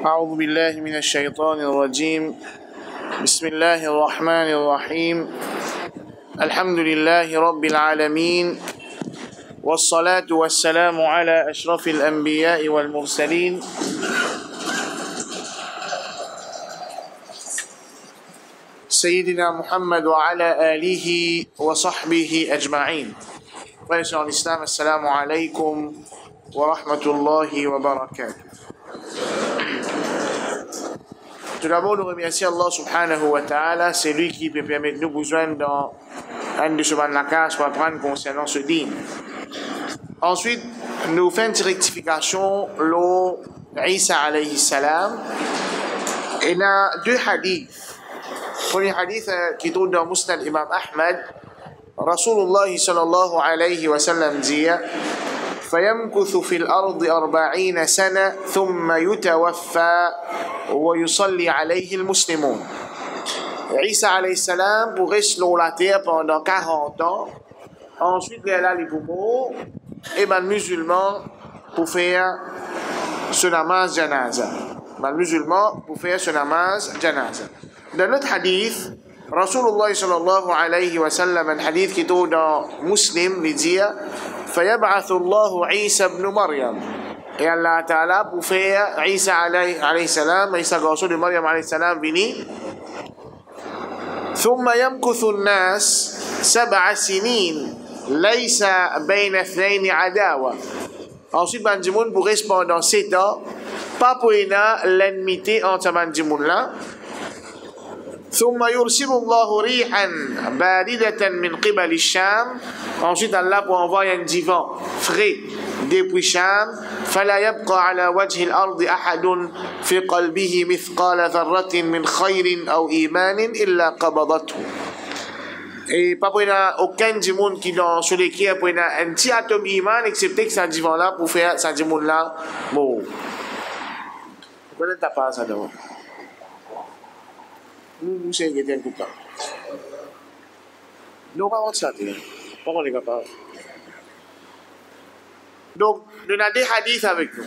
أعوذ بالله من الشيطان الرجيم بسم الله الرحمن الرحيم الحمد لله رب العالمين والصلاة والسلام على أشرف الأنبياء والمرسلين سيدنا محمد وعلى آله وصحبه أجمعين. Frères sur l'Islam, assalamu alaikum wa rahmatullahi wa barakatuh. Tout d'abord, nous remercions Allah subhanahu wa ta'ala, c'est lui qui peut permettre de nous joindre dans un de ce la case pour apprendre concernant ce dîme. Ensuite, nous faisons une rectification, l'eau Isa alayhi salam. Il y a deux hadiths. Le premier hadith qui trouve dans Musnad Imam Ahmad, Rasulullah sallallahu alayhi wa sallam dit فيمكث في الأرض 40 سنة ثم يتوفى ويصلي عليه المسلمون. Isa alayhi salam pourrait se louer la terre pendant 40 ans. Ensuite, il y a les poumons et les musulmans pour faire ce namaz janaza. Les musulmans pour faire ce namaz janaza. Dans notre hadith, Rasulullah sallallahu alayhi wa sallam, un hadith qui est dans Muslim, il dit فيبعث الله عيسى ابن مريم. Et Allah Ta'ala pour faire Isa alayhi salam, Isa garçon de Maryam alayhi salam vini. ثم يمكث الناس 7 سنين ليس بين اثنين عداوة. Ensuite, Bandimoun pour rester pendant 7 ans, pas pour l'ennemité entre Bandimoun là. ثم يرسل الله ريحا باردة من قبل الشام. Ensuite, Allah pour envoyer un divan frais depuis Cham. فلا يبقى على وجه الأرض أحد في قلبه مثقال ذرة من خير أو إيمان إلا قبضته. Et pas pour aucun du monde qui dans sur l'équipe pour un petit atome iman excepté que ça divan là pour faire ça du monde là bon. Pourquoi t'as pas ça d'abord? Nous c'est que t'es un coup de temps. Non pas on ça pas on est capable. Donc nous avons des hadiths avec nous.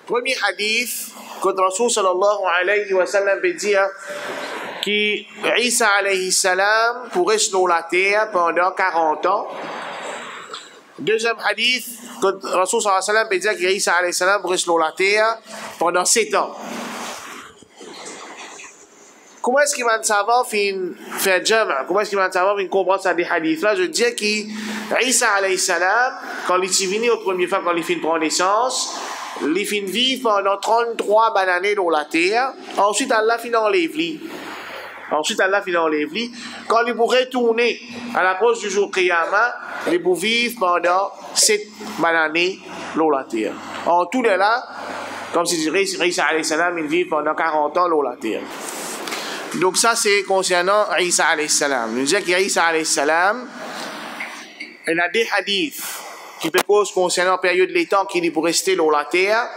Premier hadith que Rasul sallallahu alayhi wa sallam peut dire qui Isa alayhi salam pourrait se louer la terre pendant 40 ans. Deuxième hadith que Rasul sallallahu alayhi wa sallam peut dire que Isa alayhi salam pourrait se louer la terre pendant 7 ans. Comment est-ce qu'il va savoir faire jama? Comment est-ce qu'il va savoir comprendre ça des hadiths là? Je dis que Isa alayhi salam, quand il est venu au premier fois, quand il finit prendre naissance, il finit vivre pendant 33 années dans la terre. Ensuite, Allah finit enlève lui. Quand il pourrait retourner à l'approche du jour Qiyamah, il pourrait vivre pendant 7 années dans la terre. En tout cas là, comme si Isa alayhi salam, il vit pendant 40 ans dans la terre. Donc ça c'est concernant Isa alayhi salam. Nous disons qu'Isa alayhi salam, il a des hadiths qui proposent concernant la période de l'étang qu'il pour rester dans la terre.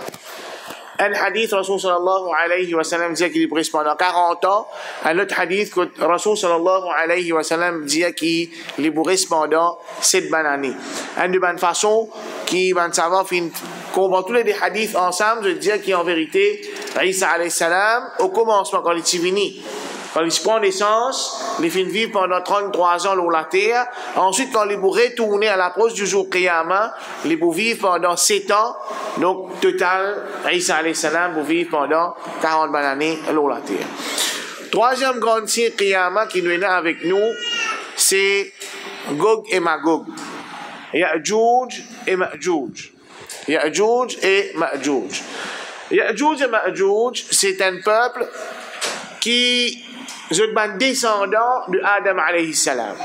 Un hadith, Rasul sallallahu alayhi wa sallam dit qu'il est reste pendant 40 ans. Un autre hadith, Rasul sallallahu alayhi wa sallam dit qu'il est reste pendant 7 années. Une de bonne façon qui va savoir comprendre tous les hadiths ensemble, je dis qu'en vérité, Isa alayhi salam, au commencement, quand il est venu, quand il prend naissance, il finit vivre pendant 33 ans sur la terre. Ensuite, quand il pourrait retourner à l'approche du jour Qiyamah, il pourrait vivre pendant 7 ans. Donc, total, Isa alayhi salam pour vivre pendant 40 années sur la terre. Troisième grand signe Qiyamah qui nous est là avec nous, c'est Gog et Magog. Ya'juj et Ma'juj. Ya'juj et Ma'juj. Ya'juj et Ma'juj, c'est un peuple qui est un descendant de Adam alayhi salam.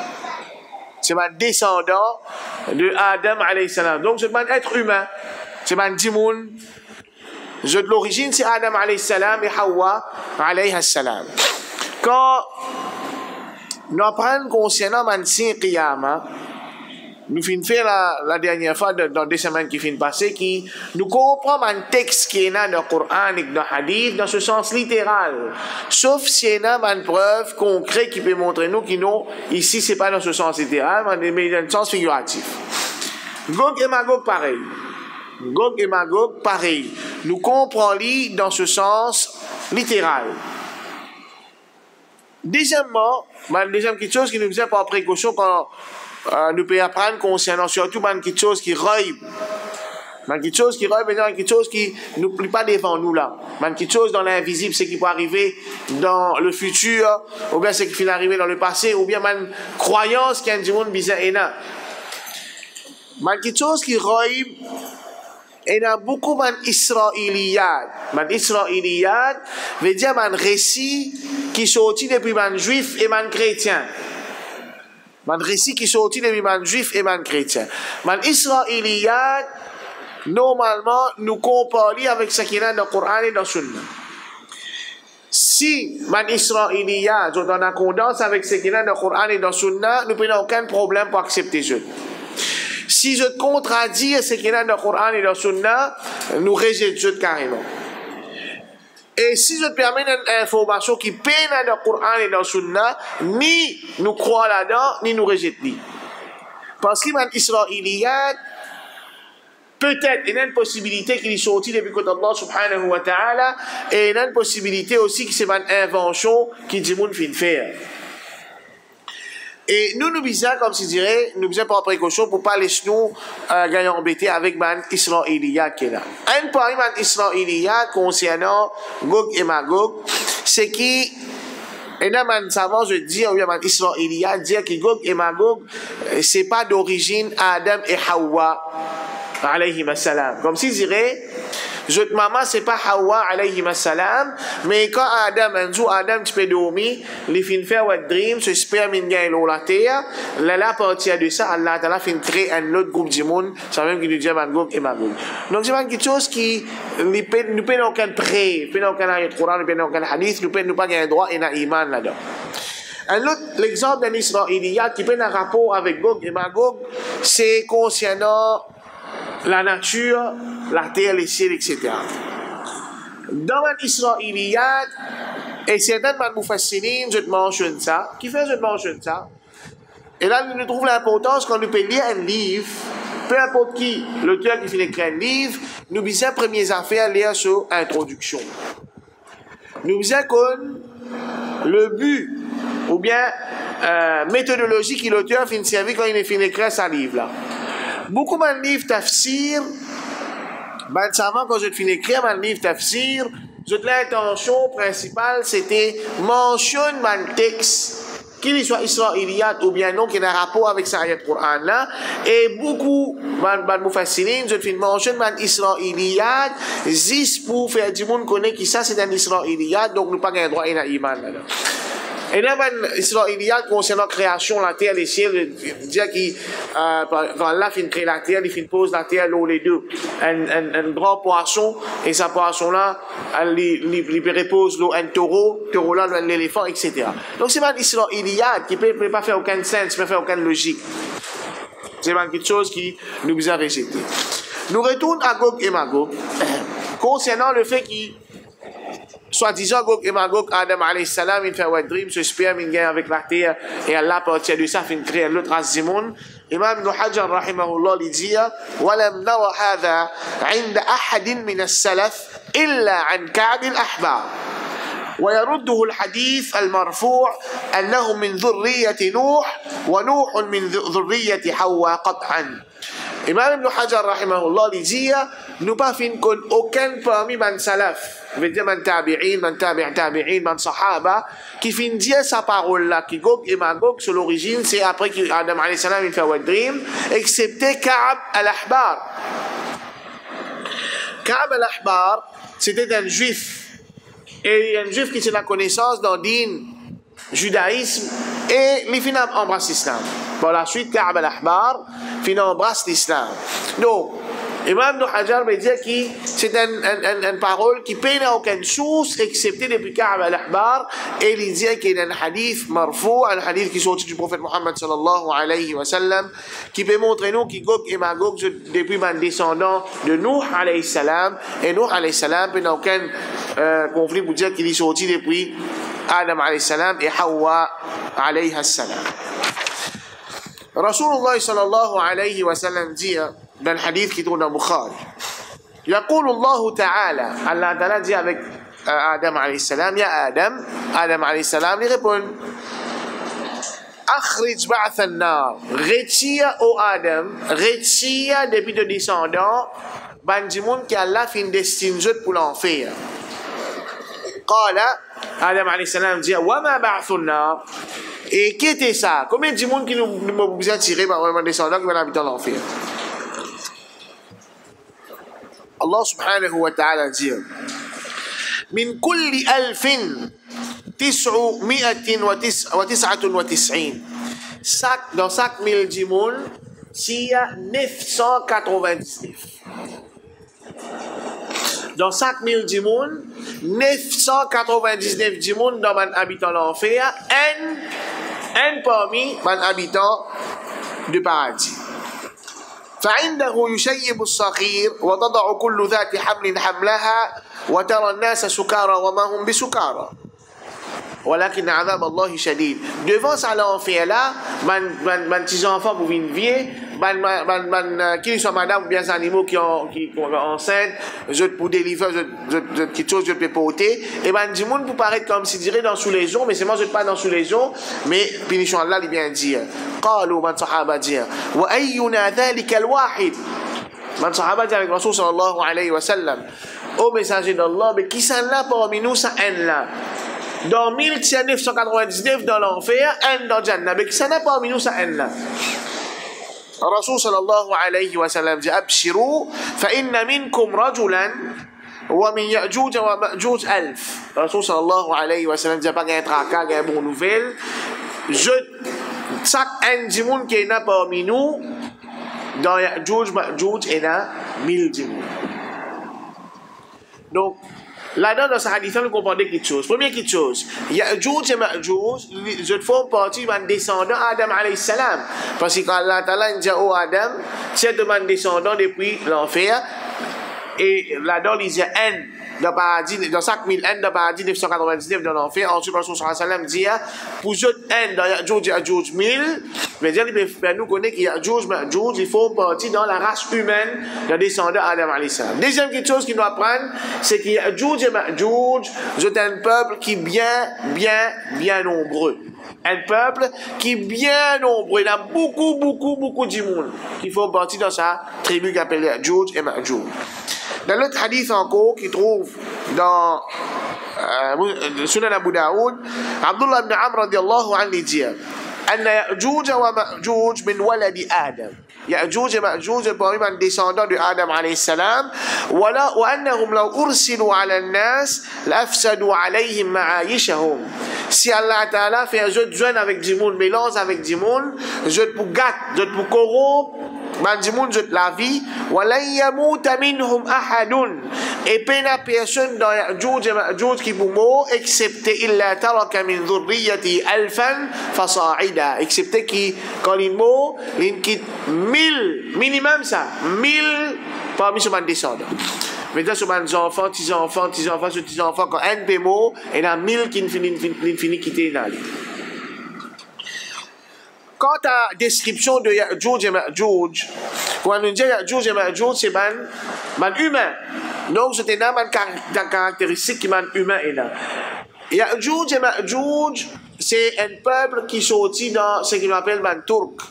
C'est un descendant de Adam alayhi salam. Donc c'est un être humain. C'est un dimoun. De l'origine, c'est Adam alayhi salam et Hawa alayhi salam. Quand nous apprenons concernant Mansi Qiyamah, nous finissons faire la dernière fois dans des semaines qui finissent passer, qui nous comprenons un texte qui est dans le Coran et dans le Hadith dans ce sens littéral. Sauf s'il y a une preuve concrète qui peut montrer nous que non, ici c'est pas dans ce sens littéral, mais dans le sens figuratif. Gog et Magog pareil. Gog et Magog pareil. nous comprenons dans ce sens littéral. Deuxièmement, la deuxième chose qui nous vient par précaution quand nous pouvons apprendre concernant surtout quelque chose qui rêve. Quelque chose qui rêve, quelque chose qui nous plie pas devant nous là. Quelque chose dans l'invisible, c'est qui peut arriver dans le futur, ou bien c'est qui finit arriver dans le passé, ou bien une croyance qui a du monde bizarre et là. Quelque chose qui rêve, et il y a beaucoup d'Israéliyat. Israéliyat veut dire un récit qui sortit depuis les juifs et les chrétiens. Un récit qui sortit depuis les juifs et les chrétiens. Les Israéliyat, normalement, nous comparons avec ce qu'il y a dans le Coran et dans le Sunna. Si les Israéliyat sont en accordance avec ce qu'il y a dans le Coran et dans le Sunna, nous n'avons aucun problème pour accepter ça. Si je contredis ce qu'il y a dans le Coran et dans le Sunna, nous rejetons carrément. Et si je permets une information qui peine dans le Coran et dans le Sunna, ni nous croyons là-dedans, ni nous rejetons. Parce que les Israéliens, peut-être, il y a une possibilité qu'il est sorti depuis que Allah subhanahu wa ta'ala, et il y a une possibilité aussi que c'est une invention qui dit moun fin faire. Et nous disons, comme je dirais, nous disons par précaution pour ne pas laisser nous gagner embêter avec les Israéliens qui est là. Un parmi les Israéliens concernant Gog et Magog, c'est qui, et là, man savant, je dis, ou bien les Israéliens dire que Gog et Magog, c'est pas d'origine Adam et Hawa, alayhi salam. Comme si je dirais, votre maman, c'est pas Hawa, alayhi salam, mais quand Adam, tu peux dormir, les fins faire un dream, ce sperme gagne la terre, là, à partir de ça, Allah Ta'ala fin créer un autre groupe du monde, ça même qui nous dit Magog et Magog. Donc, c'est quelque chose qui, nous peut aucun prêt, nous peut aucun ayat Coran, nous peut aucun hadith, nous peut pas gagner droit et un iman là-dedans. Un autre, l'exemple d'un Israélien qui peut un rapport avec Gog et Magog, c'est concernant la nature, la terre, les ciels, etc. Dans l'Israéliyat, et certains Mufassirin, je te mentionne ça. Qui fait je te mentionne ça? Et là, nous trouvons l'importance quand nous pouvons lire un livre, peu importe qui, l'auteur qui finit d'écrire un livre, nous disons premières affaires lire sur introduction. Nous disons que le but, ou bien méthodologie que l'auteur finit de servir quand il finit d'écrire sa livre là. Beaucoup de livres tafsir, ben savant quand je finis d'écrire mon livre tafsir, l'intention principale c'était mentionner mon texte, qu'il soit israélien ou bien non, qui a un rapport avec sa ayat Coran là, et beaucoup de mufassirin, je finis mentionner mon israélien, juste pour faire du monde connaître qui ça c'est un israélien, donc nous pas gagner droit à un iman là. Et là, Israélien, concernant la création, la terre, les ciels, dire qu'il, quand Allah finit de créer la terre, il finit de poser la terre, l'eau, les deux. Un grand poisson, et ce poisson-là, il repose l'eau, un taureau là, l'éléphant, etc. Donc, c'est pas Israélien qui ne peut pas faire aucun sens, ne peut faire aucune logique. C'est pas quelque chose qui nous a rejeté. Nous retournons à Gog et Magog, concernant le fait qu'il soi-disant Gog et Magog, Adam alayhi salam, il fait un dream, ce sperme, il gagne avec la terre, et Allah, à partir de ça, il crée l'autre race du monde. Imam Ibn Hajar, rahimahullah, il dit, وَلَمْ نَرَ هَذَا عِنْدَ أَحَدٍ مِنَ السَّلَفِ إِلَّا عَنْ كَعْبِ الْأَحْبَارِ ويرده الحديث المرفوع أنه من ذرية نوح ونوح من ذرية حواء قطعا. Imam Ibn Hajar, rahimahullah, il dit, nous pas fin aucun parmi man salaf, veut dire man tabi'in, man tabi'in, man sahaba, qui fin dire sa parole là, qui Gog et Magog, sur l'origine, c'est après qu'Adam alayhi salam il fait un dream, excepté Ka'b al-Ahbar. Ka'b al-Ahbar, c'était un juif. Et un juif qui tient la connaissance dans le din judaïsme et il finit embrasse l'islam. Par la suite, Ka'b al-Ahbar finit embrasse l'islam. Donc, Imam Ibn Hajar me dit que c'est une parole qui peut n'a aucune source excepté depuis Ka'b al-Ahbar et il dit qu'il y a un hadith marfou, un hadith qui sorti du prophète Muhammad sallallahu alayhi wa sallam qui peut montrer nous que Gog et Magog depuis un descendant de Nuh alayhi salam et Nuh alayhi salam n'a aucun conflit pour dire qu'il est sorti depuis Adam alayhi salam et Hawa alayhi salam. Rasulullah sallallahu alayhi wa sallam dit dans le hadith qui tourne dans Bukhari, يقول الله تعالى, Allah Ta'ala dit avec Adam alayhi salam, ya Adam, Adam alayhi salam lui répond, Akhrij ba'th an-nar, retire au Adam, retire depuis de descendants, ban du monde qui Allah fin destine pour l'enfer. Qala, Adam alayhi salam dit, wa ma ba'th an-nar, et qui était ça? Combien de monde qui nous besoin tirer par un descendant qui va habiter l'enfer? Allah subhanahu wa ta'ala dit, min kulli alfin 999. Dans chaque 1000 djimoun, s'il y a 999. Dans chaque 1000 djimoun, 999 djimoun dans un habitant l'enfer, un parmi un habitant du paradis. فعنده يشيب الصغير وتضع كل ذات حمل حملها وترى الناس سكارى وما هم بسكارى ولكن عذاب الله شديد. Devant ça l'enfer là, man petits enfants pour venir vieux, qui sont madame ou bien des animaux qui sont enceintes, je pour délivrer, je quelque chose je peux porter, et du monde pour paraître comme si dirait dans sous les eaux, mais c'est moi je pas dans sous les eaux, mais punition Allah il vient dire. قالوا من صحابة dire وأينا ذلك الواحد. من صحابة dire avec Rasul sallallahu alayhi wa sallam, au messager d'Allah, mais qui sont là parmi nous ça un là. Dans 1999 dans l'enfer, un dans Jannah, mais qui sont là parmi nous ça un là. Rasul sallallahu alayhi wa sallam dit abshiru fa inna minkum rajulan wa min ya'juj wa ma'juj 1000. Rasul sallallahu alayhi wa sallam dit pas gain tracas, gain bonne nouvelle. Chaque un djimoun qui est là parmi nous, dans Ya'juj, Ma'juj, il y a 1000 djimoun. Donc, là-dedans, dans ce hadith, nous comprenons quelque chose. Première quelque chose, Ya'juj et Ma'juj, je font partie d'un descendant Adam alayhi salam. Parce qu'Allah Ta'ala dit au Adam, c'est un descendant depuis l'enfer. Et là-dedans, il y a un dans paradis, dans chaque 1000 haines dans paradis 999 dans l'enfer. Ensuite, le Rasul sallallahu alayhi wa sallam dit, pour autres haines dans Ya'juj et Ma'juj 1000, mais dire, il peut nous connaître que Ya'juj et Ma'juj, ils font partie dans la race humaine de descendants Adam alayhi salam. Deuxième quelque chose qu'il doit apprendre, c'est que Ya'juj et Ma'juj, c'est un peuple qui est bien nombreux. Un peuple qui est bien nombreux. Il y a beaucoup de monde qui font partie dans sa tribu qui appelle Ya'juj et Ma'juj. Dans l'autre hadith encore qui trouve dans Sunan Abu Daoud, Abdullah ibn Amr radiyallahu anhu dit أن يأجوج ومأجوج من ولد آدم. يأجوج ومأجوج parmi les descendants de Adam alayhi salam, وأنهم لو أرسلوا على الناس لأفسدوا عليهم معايشهم. Si Allah Ta'ala fait un jeu de jeune avec du monde, mélange avec du monde, jeu pour gâter, jeu pour corrompre, du monde jeu de la vie, وَلَنْ يَمُوتَ مِنْهُمْ أَحَدٌ. Et pena personne dans Ya'juj et Ma'juj qui pour mort, excepté إِلَّا تَرَكَ مِنْ ذُرِّيَّتِهِ أَلْفًا فَصَاعِدًا. Excepté qui, quand il mort, il quitte 1000, minimum ça, 1000 parmi ce descendants. Maintenant, sur mes enfants, petits-enfants, quand un peu mort, il y a 1000 qui finissent quitter la vie. Quant à la description de Ya'juj et Ma'juj, quand on dit Ya'juj et Ma'juj, c'est man humain. Donc, c'est une caractéristique qui man humain est là. Ya'juj et Ma'juj, c'est un peuple qui sortit dans ce qu'on appelle man turc.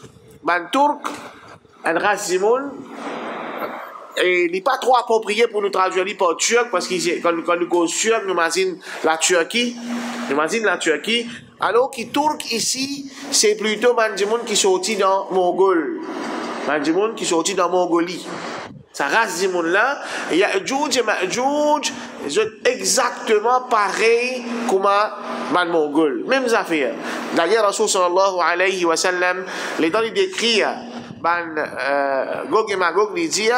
Man turc, un race du monde. Et il n'est pas trop approprié pour nous traduire par turc, parce que quand nous cause turc, nous imaginons la Turquie. Alors que turc ici, c'est plutôt Mandimoun qui sortit dans Mongol. Mandimoun qui sortit dans Mongolie. Sa race du monde là, Ya'juj et Ma'juj, c'est exactement pareil comme man Mongol. Même affaire. D'ailleurs, Rasul sallallahu alayhi wa sallam, les temps il décrit Gog et Magog, il dit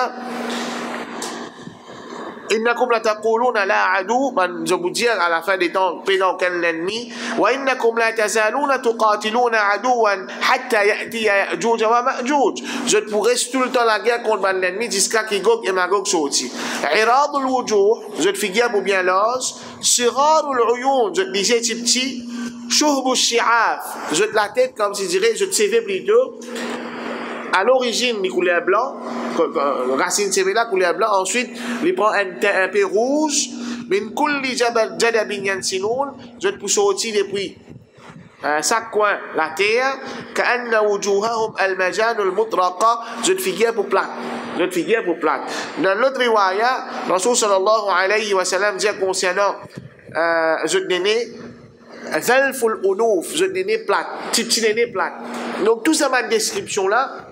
إنكم لتقولون لا عدو من زبودير على فادتان بينه كان l'ennemi وإنكم لا تزالون تقاتلون عدوا حتى يأتي يأجوج ومأجوج. Je pourrais tout le temps la guerre contre l'ennemi jusqu'à ce que Gog et Magog sortent. عراض الوجوه, je te figure pour bien l'âge. صغار العيون, je te disais petit. شهب الشعاف, je te la tête comme si je dirais, je te savais plutôt. à l'origine, il coulait blanc, racine sévère coulait blanc, ensuite, il prend un peu rouge, min kulli jadabin yansilun, je pousse aussi depuis chaque coin la terre, كأن وجوههم المجان المطرقة, je te figure pour plate. Je te figure pour plate. Dans l'autre riwaya, Rasul sallallahu alayhi wa sallam dit concernant je te néné, zalful unuf, je te néné plate, petit néné plate. Donc tout ça, ma description là,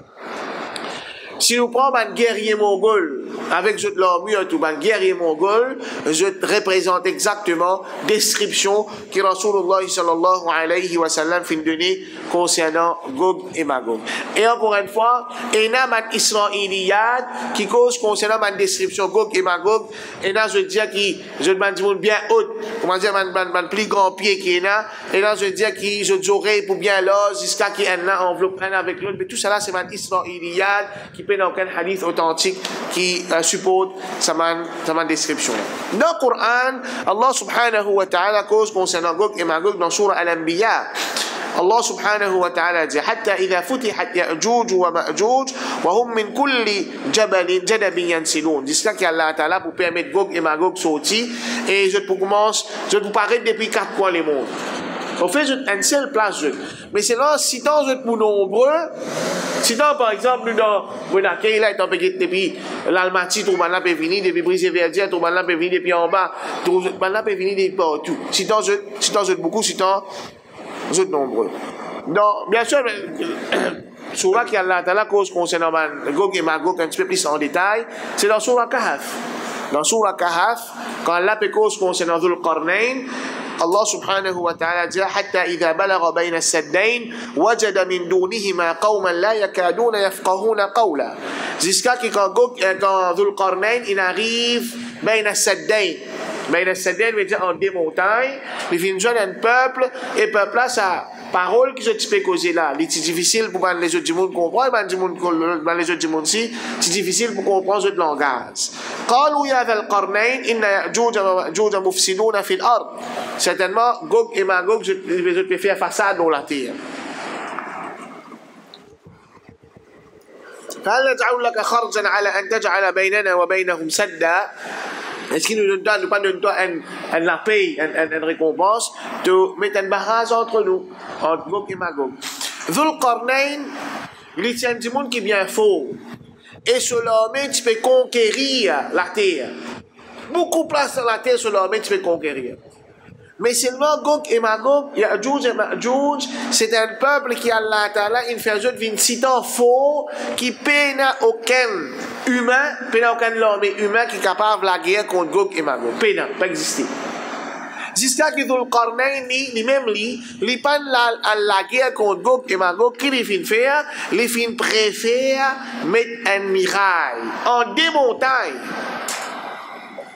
si nous prenons un guerrier mongol avec l'armure, tout un guerrier mongol, je représente exactement description que Rasulullah sallallahu alayhi wa sallam fin donné concernant Gog et Magog. Et encore une fois, il y a un israéliyat qui cause concernant ma description Gog et Magog, et là je dis qui je demande bien haute, comment dire man plus grand pied qui est là, et là je dis qui je oreilles pour bien l'os jusqu'à qui un enveloppe un avec l'autre, mais tout ça là c'est un israéliyat qui peut dans aucun hadith authentique qui supporte sa description. Dans le Coran, Allah subhanahu wa ta'ala cause concernant Gog et Magog dans Surah Al-Anbiya. Allah subhanahu wa ta'ala dit حتى إذا فتحت يأجوج ومأجوج وهم من كل جدب ينسلون. Jusqu'à qu'Allah ta'ala pour permettre Gog et Magog sortir et je vous paraître depuis 4 coins les mondes. On fait une seule place, mais c'est là, si tant vous êtes pour nombreux, si tant par exemple, dans Bonacay, là, étant depuis l'Almaty, tout le monde peut venir, depuis Brisé-Verdière, tout le monde peut venir depuis en bas, tout le monde peut venir depuis partout. Si tant vous êtes beaucoup, si tant vous êtes nombreux. Donc, bien sûr, Surah qui a la cause concernant Gog et Magog un petit peu plus en détail, c'est dans Surah Kahf. Dans Surah Kahf, quand Allah peut cause concernant Dhul Qarnayn, Allah subhanahu wa ta'ala dit حتى إذا بلغ بين السدين وجد من دونهما قوما لا يكادون يفقهون قولا. Jusqu'à quand Dhul Qarnayn il arrive بين السدين. بين السدين veut dire en des montagnes, il vient joindre un peuple et peuple là ça parole que je peux causer là, c'est difficile pour les autres du monde comprendre, les autres du monde si, c'est difficile pour comprendre ce langage. قالوا يا ذا القرنين إن يأجوج ومأجوج مفسدون في الأرض. Certainement, Gog et Magog, je peux faire façade dans la terre. فهل نجعل لك خرجا على أن تجعل بيننا وبينهم سدا. Est-ce qu'il ne nous donne pas la paix, une récompense, de mettre un barrage entre nous, entre Gog et Magog. Dhul Qarnayn, il tient du monde qui est bien faux. Et sur l'armée, tu peux conquérir la terre. Beaucoup de place dans la terre, sur l'armée, tu peux conquérir. Mais seulement Gog et Magog, Ya'juj et Ma'juj, c'est un peuple qui a Allah Ta'ala, il fait juste une citant faux, qui peine aucun humain, peine aucun armée humain qui est capable de la guerre contre Gog et Magog. Peine, pas exister. Jusqu'à que Dhul Qarnayn, lui-même, il peine la guerre contre Gog et Magog, qu'il fin faire, il fin préfère mettre un mirail en démontagne.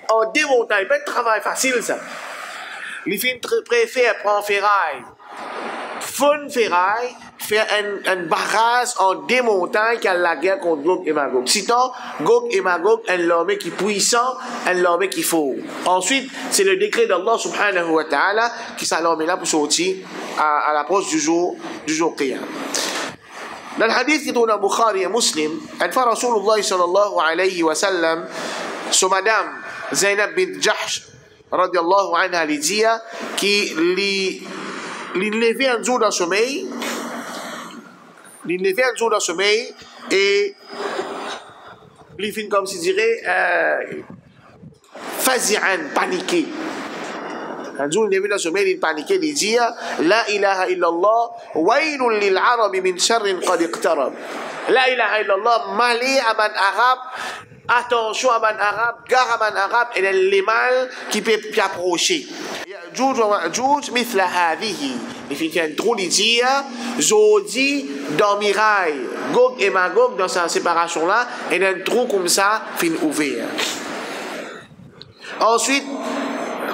En démontagne, pas de travail facile ça. Les filles préfèrent prendre ferraille, faire un barrage en démontant qui a la guerre contre Gog et Magog. Sinon, Gog et Magog, un l'armée qui est puissant, un l'armée qui est fort. Ensuite, c'est le décret d'Allah subhanahu wa ta'ala qui s'est l'armée là pour sortir à l'approche du jour Qiyam. Dans le hadith qui est dans Bukhari et Muslim, une fois Rasulullah sallallahu alayhi wa sallam, sur madame Zainab bint Jahsh, radiallahu anha, lui dit qu'il levait un jour dans le sommeil, et il finit comme si dirait fazi'an, paniqué. Un jour il levait dans le sommeil, il paniquait, il dit la ilaha illallah waylun lil arabi min sharrin qad iqtarab. La ilaha illallah, malé à man arabe. Attention à man arabe, gare à man arabe, et les mâles qui peuvent approcher. Ya'juj wa Ma'juj mithla hadhihi. Il fait un trou dire, Jodi dans Mirail, Gog et Magog dans sa séparation là, et un trou comme ça, fin ouvert. Ensuite,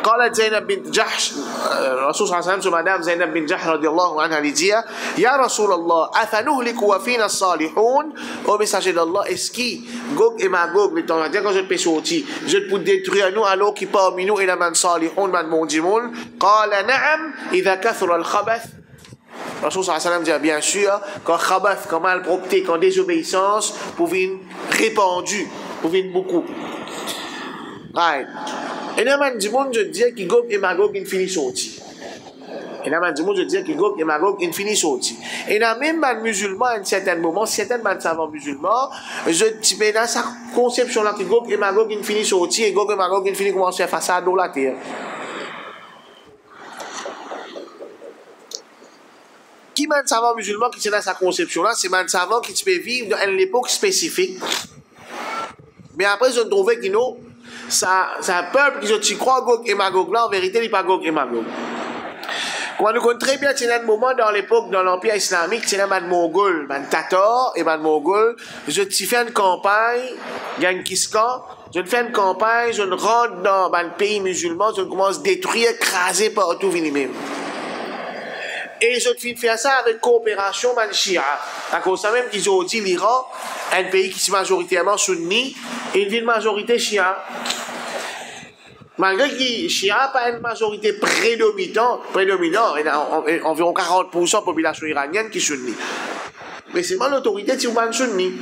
قالت زينب بنت جحش الرسول صلى الله عليه وسلم مدام زينب بنت جحش رضي الله عنها لديها يا رسول الله أفنهلك وفينا الصالحون au messager d'Allah est-ce qui Gog et Magog les temps dire quand je peux sortir je peux détruire nous alors qui parmi nous et la man salihun man mondimoun قال نعم إذا كثر الخبث Rasul sallallahu alayhi wa sallam dit bien sûr, quand khabath, quand malpropreté, quand désobéissance, pour venir répandu, pour venir beaucoup. Right. Et là, man, du monde, je dis que Gog et Magog, ils finissent sortis. Et là, man, du monde, je dis que Gog et Magog, ils finissent sortis. Et là, même man musulman, à un certain moment, certains man savants musulmans, je dis, mais dans sa conception-là, que Gog et Magog, ils finissent sortis, et Gog et Magog, ils finissent commencer à faire ça dans la terre. Qui man savant musulman qui est dans sa conception-là, c'est man savant qui peut vivre dans une époque spécifique. Mais après, je trouvais que nous, ça peuple qui se croit Gog et Magog là, en vérité, il n'est pas Gog et Magog. Quand nous connaissons très bien, c'est un moment dans l'époque, dans l'Empire islamique, c'est un man Mongol, man Tatar et man Mongol. Je fais une campagne, Genghis Khan, je fais une campagne, je rentre dans le pays musulman, je commence à détruire, écraser partout, même. Et je fais ça avec coopération man Shia. À cause de ça même qu'ils ont dit l'Iran, un pays qui est majoritairement sunni, et une ville majorité Shia. Malgré que Shia n'a pas une majorité prédominante, il y a environ 40% de la population iranienne qui est sunni. Mais c'est mal l'autorité qui est sunni.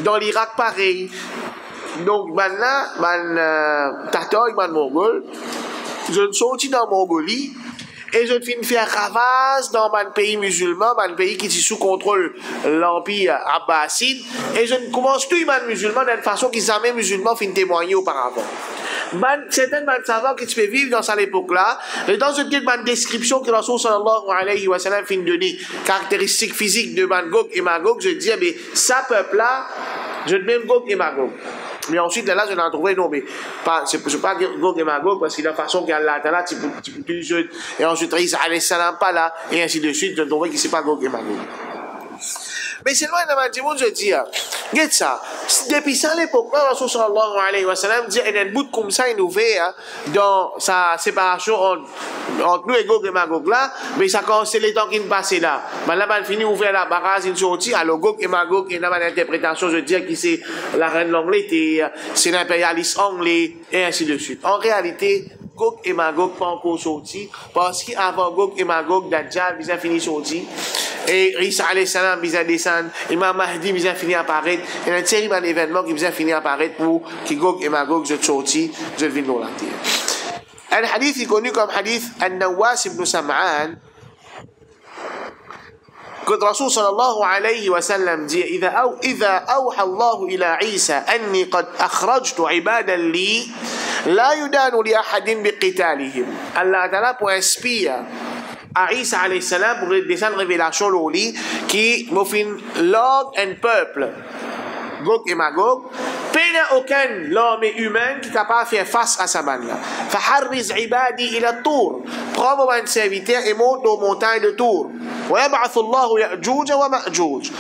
Dans l'Irak, pareil. Donc, là, Tatar et Mongol, je suis sorti dans la Mongolie, et je finis faire ravage dans un pays musulman, un pays qui est sous contrôle l'Empire abbasside, et je commence tout les musulmans d'une façon qu'ils jamais musulmans fin témoigner auparavant. Certaines savants qui peuvent vivre dans cette époque-là, et dans une description que Rasul sallallahu alayhi wa sallam fin donner, caractéristiques physiques de Gog et Magog, je dis, mais ça peuple-là, je ne même Gog et Magog. Mais ensuite, là, je l'ai trouvé, non, mais je ne peux pas dire Gog et Magog, parce que la façon qu'Allah là, tu peux jeune, et ensuite, Isa alayhi salam pas là, et ainsi de suite, je ne trouve que ce n'est pas Gog et Magog. Mais c'est loin de mon je dis, regarde ça, depuis ça, l'époque-là, Rasul sallallahu alayhi wa sallam dit, il y a un bout comme ça, il nous fait, dans sa séparation entre nous et Gog et Magog là, mais ça commence les temps qui nous passent là. Mais là, il finit ouvrir la barrage, il sortit, alors Gog et Magog, il y a une interprétation, je dis, qui c'est la reine l'anglais, c'est l'impérialiste anglais, et ainsi de suite. En réalité, Gog et Magog pas encore sorti, parce qu'avant Gog et Magog, Dajjal, ils ont fini sorti. Et Isa alayhi salam, ils ont descendu, Imam Mahdi, ils ont fini à apparaître. Il y a une série d'événements qui ont fini à apparaître pour que Gog et Magog soient sortis, je viens dans la terre. Un hadith est connu comme hadith An-Nawas ibn Sam'an. قد رسول صلى الله عليه وسلم إذا أوحى الله إلى عيسى أني قد أخرجت عبادا لي لا يدان لأحد بقتالهم. Allah Ta'ala pour inspire à Isa alayhi salam pour descendre révélation l'oli qui m'offre l'ordre un peuple Gog et Magog, peine aucun l'homme humain qui est capable de faire face à sa bande-là. فحرز عبادي إلى الطور. Prends mon serviteur et monte aux montagnes de Tour. ويبعث الله يأجوج ومأجوج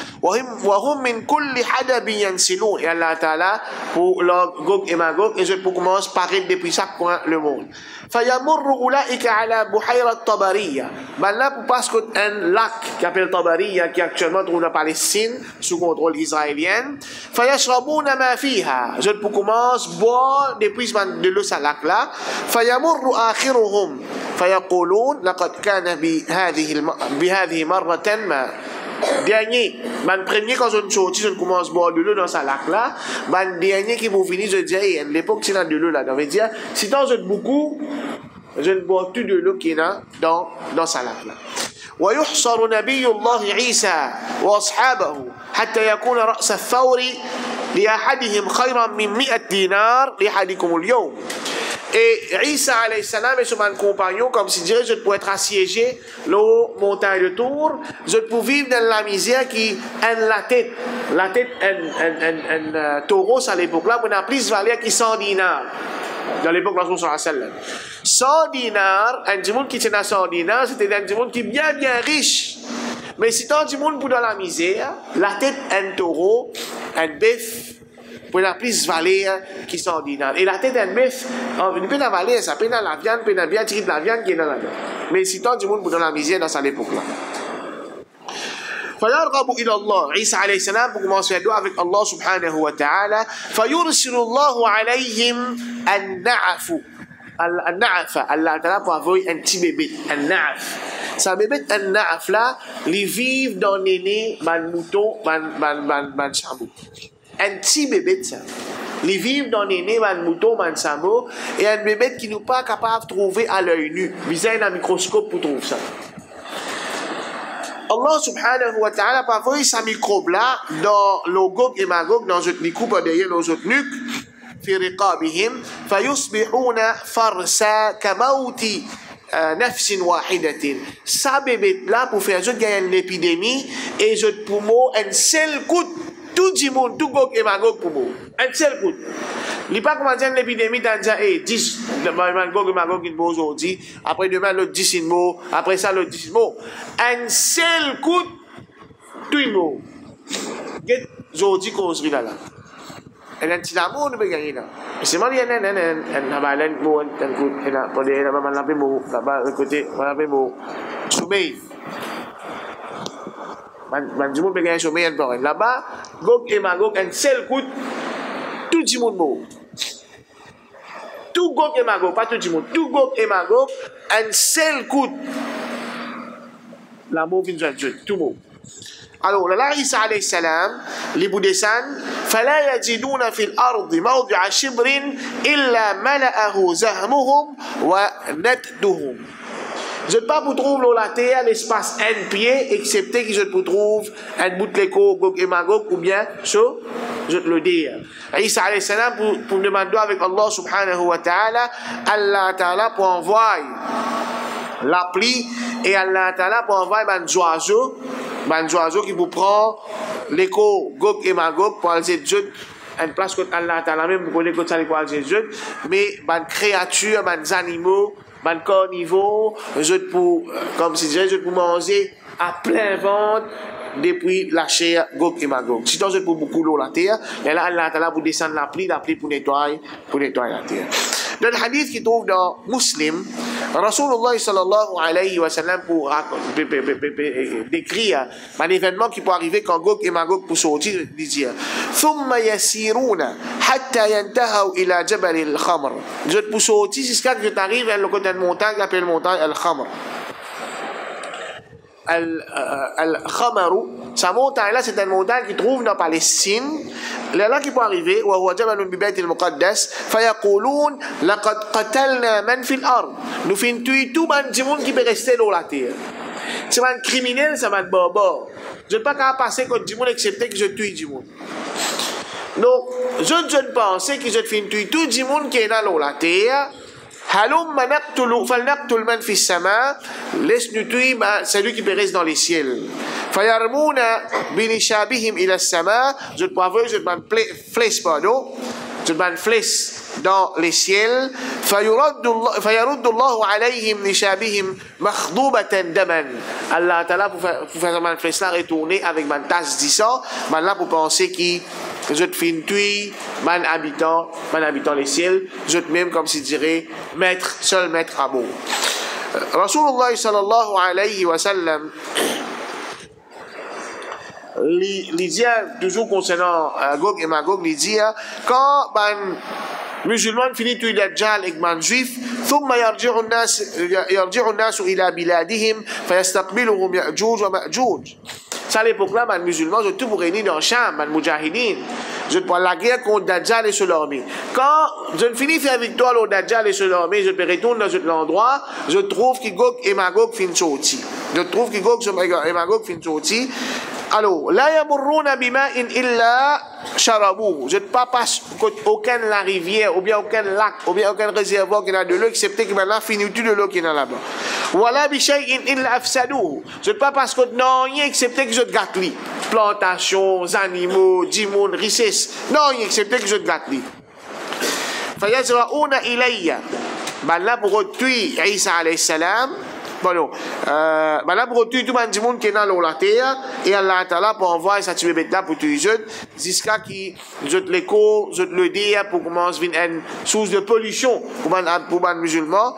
وهم من كل حدب ينسلون. Et Allah Ta'ala pour Gog et Magog et je pour commencer par paraître depuis chaque coin le monde. فيمر أولئك على بحيرة طبرية. Maintenant pour parce qu'un lac qui s'appelle Tabariya qui actuellement trouve en Palestine sous contrôle israélien. فيشربون ما فيها. Je pour commencer boire depuis de l'eau à lac là. فيمر آخرهم فيقولون لقد كان بهذه مرة ما. Dernier, premier quand je sorti, je commence à boire de l'eau dans sa lac là. Dernier qui vous finit, je dis, à l'époque, c'est dans de l'eau là. Ça veut dire, si tant je beaucoup, je ne bois tout de l'eau qui est dans sa lac là. ويحصر نبي الله عيسى وأصحابه حتى يكون رأس الثور لأحدهم خيرا من 100 دينار لأحدكم اليوم. Et Isa alayhi salam et son compagnon, comme si dirait, je peux être assiégé, l'eau montagne de Tour, je peux vivre dans la misère qui a la tête, un taureau à l'époque là, on a plus de valeur qui 100 dinars. Dans l'époque, Rasul sallallahu alayhi wa sallam. 100 dinars, un monde qui tient à 100 dinars, c'était un monde qui est bien riche. Mais si tant du monde pour dans la misère, la tête, un taureau, un bœuf, pour la plus valeur qui sont dinars. Et la tête d'un bœuf, on peut la valeur, ça peut dans la viande, peut dans bien tirer de la viande qui est dans la viande. Mais si tant du monde pour dans la misère dans cette époque-là. فيرغب إلى الله عيسى عليه السلام pour commencer à doigt avec Allah subhanahu wa ta'ala فيرسل الله عليهم النعف Al-Na'af, Allah Ta'ala pour avoir un petit bébé, Al-Na'af. Ça bébé Al-Na'af là, ils vivent dans les nez, man mouton, man chameau. Un petit bébé ça. Ils vivent dans les nez, man mouton, man chameau, et un bébé qui n'est pas capable de trouver à l'œil nu. Ils ont un microscope pour trouver ça. Allah subhanahu wa ta'ala a envoyé sa microbe là dans le Gog et Magog, dans une coupe derrière nos autres nuques. في رقابهم فيصبحون فرسا كموت نفس واحدة. Ça bébé là pour faire juste gagner l'épidémie et je pour moi un seul coup tout le monde tout Gog et Magog pour moi un seul coup. Il pas comment dire l'épidémie t'as déjà 10 Gog et Magog qui nous aujourd'hui après demain l'autre 10 mots après ça l'autre 10 mots un seul coup tout le monde. Get aujourd'hui causerie là. Et là, tu l'as mot, nous peut gagner là. C'est moi, il y a un balen, mot, un coup, et là, pour dire, là-bas, on l'appelle mot, là-bas, de côté, on l'appelle mot. Sommeil. Du monde peut gagner sommeil, un peu. Là-bas, Gog et Magog, un seul coup, tout le monde mot. Tout Gog et Magog, pas tout le monde, tout Gog et Magog, un seul coup. La mot vient de Dieu, tout mot. Alors, là, Isa alayhi salam, les Boudessans, فلا يجدون في الأرض موضع شبر إلا ملأه زهمهم ونتدهم. Je ne pas pour trouver la terre l'espace un pied, excepté que je te trouve un bout de l'écho, Gog et Magog, ou bien, je te le dis. Isa alayhi salam, pour demander avec Allah subhanahu wa ta'ala, Allah ta'ala pour envoyer la pluie, et Allah ta'ala pour envoyer un oiseau qui vous prend l'écho Gog et Magog pour aller Dieu une place que Allah Ta'ala même vous connaissez que ça les quoi Dieu mais une créature des animaux des carnivores je pour comme si je pour manger à plein ventre depuis la chair Gog et Magog si je pour beaucoup l'eau la terre et là Allah Ta'ala vous descend la pluie pour nettoyer la terre. Dans le hadith qui trouve dans Muslim, Rasulullah sallallahu alayhi wa sallam pour décrire un événement qui peut arriver quand Gog et Magog pour sortir, il dit ثم يسيرون حتى ينتهوا إلى جبل الخمر. Je pour sortir jusqu'à ce que tu arrives à le côté de montagne, appelle montagne Al-Khamr. Al-Khamaru, sa montagne là, c'est une montagne qui trouve dans Palestine. Là qui peut arriver, وهو جبل ببيت المقدس فيقولون لقد قتلنا من في الأرض. Nous finissons tout le monde qui peut rester dans la terre. C'est un criminel, c'est un barbare. Je ne peux pas passer contre du monde excepté que je tue du monde. Donc, je ne pense que je finis tout le monde qui est dans la terre. هلم نقتل فلنقتل من في السماء laisse-nous tuer celui qui périt dans les ciels فيرمون بنشابهم إلى السماء je te préviens je te mets flèche pardon je te mets flèche dans les ciels فيرد الله عليهم نشابهم مخضوبة دما Allah Ta'ala pour faire une flèche là retourner avec une tasse de sang là pour penser qui je te fais tuer man habitant les ciels je te même comme si dirait seul maître à mot Rasulullah sallallahu alayhi wa sallam il dit toujours concernant Gog et Magog il dit quand musulman finit tuer Dajjal et man juif ثم يرجع الناس إلى بلادهم فيستقبلهم يأجوج ومأجوج. Ça à l'époque là, les musulmans sont tous réunis dans Cham, les Moudjahidines. Je prends la guerre contre Dajjal et son armée. Quand je ne finis faire victoire au Dajjal et son armée, je peux retourner dans cet endroit, je trouve que Gog et Magog finissent sortis. Je trouve que Gog et Magog finissent sortis. Alors, la yamurruna bima'in illa sharabuhu. Je ne passe aucun la rivière, ou bien aucun lac, ou bien aucun réservoir qui a de l'eau, excepté que maintenant finit tout de l'eau qui est là-bas. Wala bi shay'in illa afsaduhu. Je ne passe non rien excepté que je te gâte lui. Plantations, animaux, dimon, richesse. Non rien excepté que je te gâte lui. Fayazra'una ilayya. Là pour tuer Isa alayhi salam. Bon, là pour tuer tout le monde qui est dans la terre et Allah Ta'ala pour envoyer sa tuer bête là pour tuer les autres jusqu'à qui je te l'écho, je te le dis pour commencer une source de pollution pour les musulmans.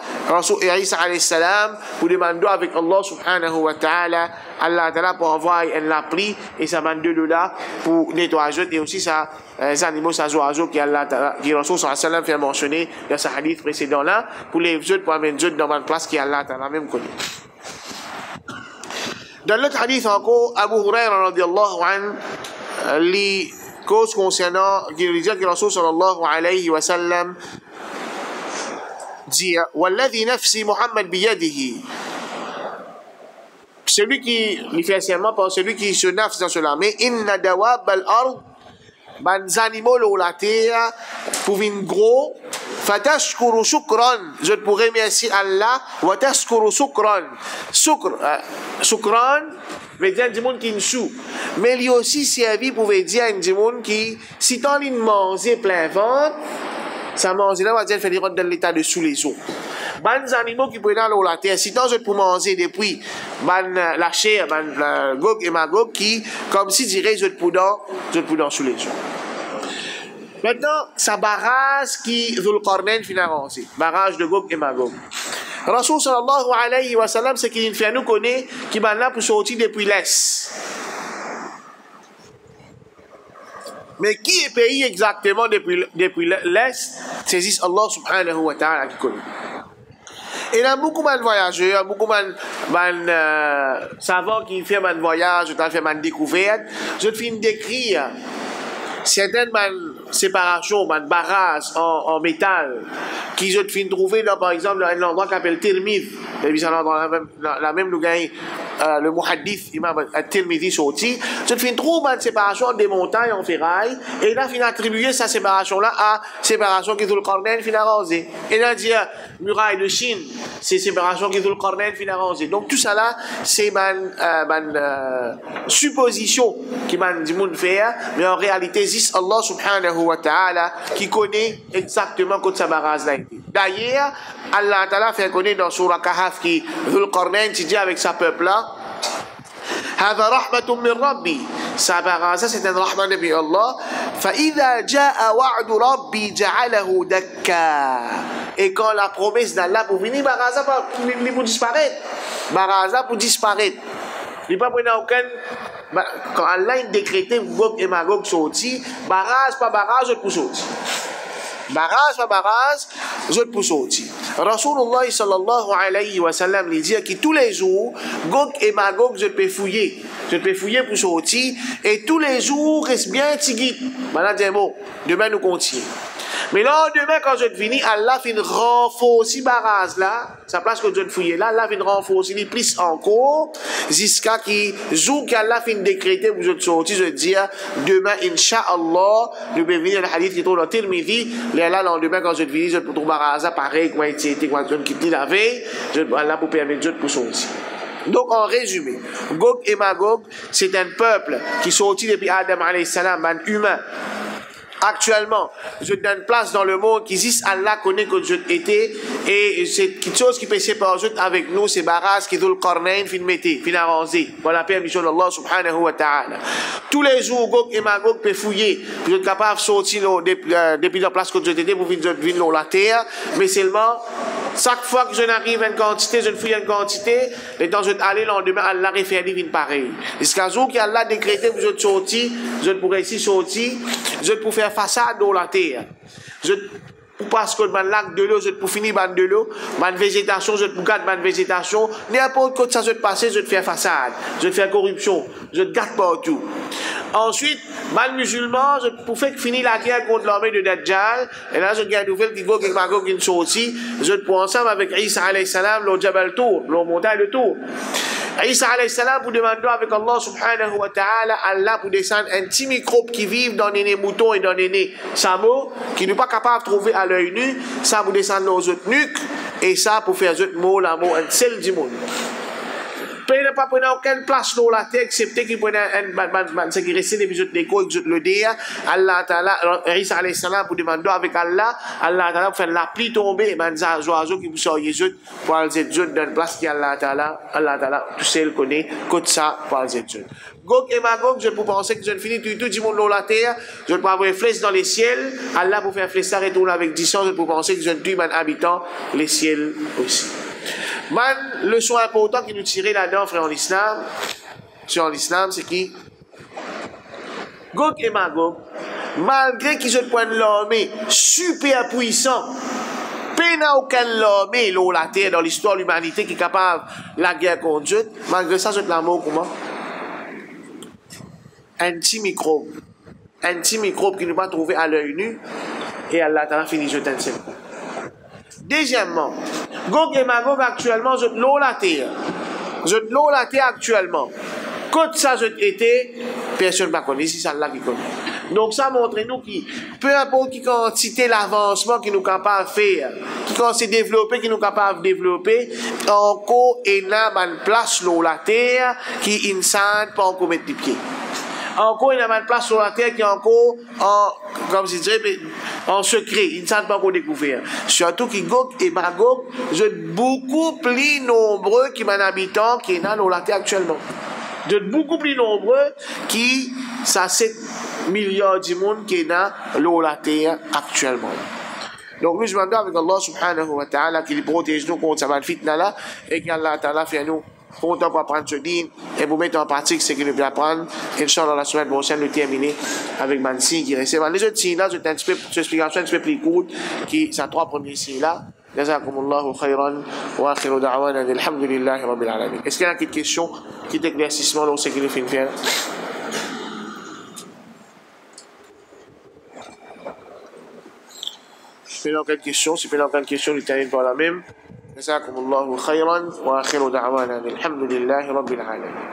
Et Isa alayhi salam pour demander avec Allah subhanahu wa ta'ala Allah Ta'ala pour envoyer la pluie et ça $22 pour nettoyer et aussi ça les animaux, ces oiseaux qui Allah, qui Rasul sallallahu alayhi wa sallam fait mentionner dans ce hadith précédent là, pour les autres, pour amener d'autres dans une place qui Allah ta'ala même connaît. Dans l'autre hadith encore, Abu Huraira radiallahu anhu, les causes concernant, qui dit que Rasul sallallahu alayhi wa sallam dit, Walladhi nafsi Muhammad biyadihi. Celui qui, il fait serment par celui qui se nafs dans cela, mais inna dawab al-ard, ban animaux de la terre, pour une gros, fatashkuru shukran, je pourrais remercier Allah, wa tashkuru shukran. Shukran, veut dire un monde qui ne sou. Mais il aussi servi pour dire un monde qui, si t'en as mangé plein ventre, ça mange là, on va dire, fait dans l'état de sous les eaux. Ban animaux qui prennent dans la terre, si tant je pour manger depuis la chair, Gog et Magog qui, comme si dirait, je pour dans sous les eaux. Maintenant, ça barrage qui Dhul Qarnayn finalement, barrage de Gog et Magog. Rasul sallallahu alayhi wa sallam, c'est qu'il fait nous connaître qui va là pour sortir depuis l'Est. Mais qui est pays exactement depuis l'Est? C'est juste Allah subhanahu wa ta'ala qui connaît. Et il y a beaucoup de voyageurs, beaucoup de savants qui font des voyages, qui font des découvertes. Je te finis décrire certaines séparations, des barrages en métal, qui je te finis trouver dans, par exemple, un endroit qui s'appelle Tirmidh. Dans la même lugaï, le muhaddith, imam Tirmidhi sorti. Je te finis trouver une séparation des montagnes en ferraille, et il a fini attribuer cette séparation-là à séparation qui est Dhul Qarnayn fin arrosé. Et il a dit, muraille de Chine, c'est séparation qui est Dhul Qarnayn fin arrosé. Donc tout ça là, c'est une supposition qui m'a dit monde faire, mais en réalité, c'est Allah subhanahu wa ta'ala qui connaît exactement quand ça barrage là été. D'ailleurs, Allah ta'ala fait connaître dans Surah Kahf qui Dhul Qarnayn qui dit avec sa peuple là, هذا رحمة من ربي. Ça c'est un rahman de Allah. فإذا جاء وعد ربي جعله دكا. Et quand la promesse d'Allah pour venir, Baraza pour disparaître. Baraza pour disparaître. Il n'y a pas aucun. Quand Allah a décrété Gog et Magog sorti, barrage pas barrage pour sortir. Barrage pas barrage, je pour sortir. Rasulullah sallallahu alayhi wa sallam lui dit que tous les jours, Gog et Magog, je peux fouiller. Je peux fouiller pour sortir. Et tous les jours, reste bien tigit. Maintenant, c'est bon. Demain, nous continuons. Mais là, demain, quand je finis, Allah fait renforcer barrage là. Sa place que je fouiller là, Allah fait renforcer les plus encore. Jusqu'à qui, jour qu'Allah fait décréter pour je sortir, je dis, demain, Inch'Allah, nous pouvons venir le hadith qui est dans le Tirmidhi. Là, lendemain, quand je finis, je peux trouver barrage pareil, quand il était, quand je quitte la veille, Allah pour permettre de pour sortir. Donc, en résumé, Gog et Magog, c'est un peuple qui sortit depuis Adam alayhi salam, un humain. Actuellement, je donne place dans le monde qui existe, Allah connaît que je étais, et c'est quelque chose qui peut séparer avec nous, c'est barrage qui Dhul Qarnayn, fin mété, fin arrangé, pour la permission d'Allah subhanahu wa ta'ala. Tous les jours, Gog et Magog peuvent fouiller, vous êtes capable de sortir depuis la place que je étais pour venir dans la terre, mais seulement, chaque fois que je n'arrive à une quantité, je ne fouille une quantité, et quand je vais aller le lendemain, Allah réfère une pareille. Jusqu'à jour qu'Allah décrété que je vais sortir, je pourrais ici sortir, je peux faire façade dans la terre. Parce que mon lac de l'eau, je peux finir de l'eau, ma végétation, je peux garder ma végétation, n'importe quoi ça je vais passer, je vais faire façade, je vais faire corruption, je vais garder partout. Ensuite, mal musulman, je peux faire finir la guerre contre l'armée de Dajjal, et là je gagne nouvelle qui Gog et Magog qui sont sortis, je peux ensemble avec Isa alayhi salam, le Jabal Tour, le montagne de Tour. Isa alayhi salam pour demander avec Allah subhanahu wa ta'ala, Allah pour descendre un petit microbe qui vit dans les moutons et dans les samo, qui n'est pas capable de trouver à l'œil nu, ça pour descendre dans les autres nuques, et ça pour faire autres mots, l'amour, un seul du monde. Il n'a pas pris aucune place dans la terre, excepté qu'il prenait ce qui restait des bijoux de l'écho et le dire. Allah Ta'ala, Isa alayhi salam pour demander avec Allah, Allah Ta'ala pour faire la pluie tomber, et les oiseaux qui vous sortent pour aller zézut dans une place qui Allah Ta'ala, tout seul connaît, côté ça pour aller zézut. Gog et Magog, je peux penser que je ne finis tout du monde dans la terre, je peux avoir une flèche dans les ciels, Allah pour faire flèche ça retourne avec 10 ans, je peux penser que je ne tue un habitant, les ciels aussi. Le son important qui nous tirait là-dedans, frère, en islam, c'est qui? Gog et Magog, malgré qu'ils ont une l'armée super puissant, pas n'a aucune armée la terre dans l'histoire de l'humanité qui est capable de la guerre contre Dieu, malgré ça, c'est l'amour comment? Un petit microbe qui ne va pas trouver à l'œil nu et Allah Ta'ala finit de jeter. Deuxièmement, Gog et Magog actuellement, je l'eau la terre. Je l'eau la terre actuellement. Quand ça je été, personne ne va connaître, c'est ça-là qui connaît. Donc ça montre nous que peu importe qui quantité l'avancement qui nous capable de faire, qui quand c'est développé, qui nous capable de développer, encore il y a une place l'eau la terre qui insane pas encore mettre les pieds. Encore il y a une place sur la terre qui est encore comme je dirais en secret, ils ne savent pas encore découvert. Surtout que Gog et Magog sont beaucoup plus nombreux que les habitants qui sont dans la terre actuellement. De beaucoup plus nombreux qui ça 7 milliards de monde qui est dans la terre actuellement. Donc nous je demande avec Allah subhanahu wa ta'ala qu'il protège nous contre cette fitna là et qu'Allah ta'ala fait nous content pour apprendre ce din et pour mettre en pratique ce qu'il veut apprendre. Inch'Allah la semaine prochaine nous terminer avec Mansi qui reste. Les autres signes là c'est un petit peu explication un petit peu plus courte qui ces trois premiers signes là. Jazakumullahu khairan wa akhiru da'wana alhamdulillahi rabbil alamin. Est-ce qu'il y a une question qui éclaircissement dans ce qu'il fait faire? Si vous avez une question, si vous avez une question, vous terminez par la même. جزاكم الله خيرا وآخر دعوانا الحمد لله رب العالمين.